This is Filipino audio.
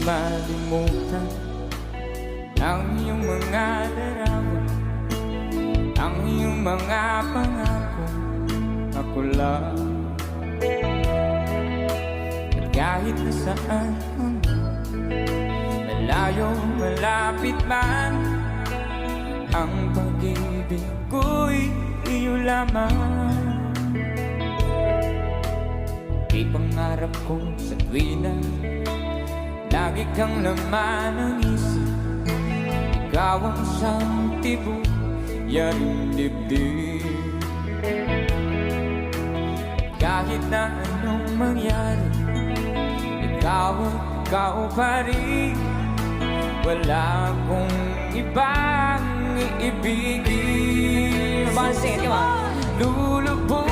malimutan ang iyong mga larawan, ang iyong mga pangako. Ako lang, at kahit na saan man, malayo, malapit man, ang pag-ibig ko'y iyo lamang. Di pangarap ko sa tuwina, lagi kang laman ng isip. Ikaw ang siyang tibuyan dibdib. Kahit na anong mangyari, ikaw at ikaw pa rin. Wala akong ibang iibigin. Basta, di ba? Lulubog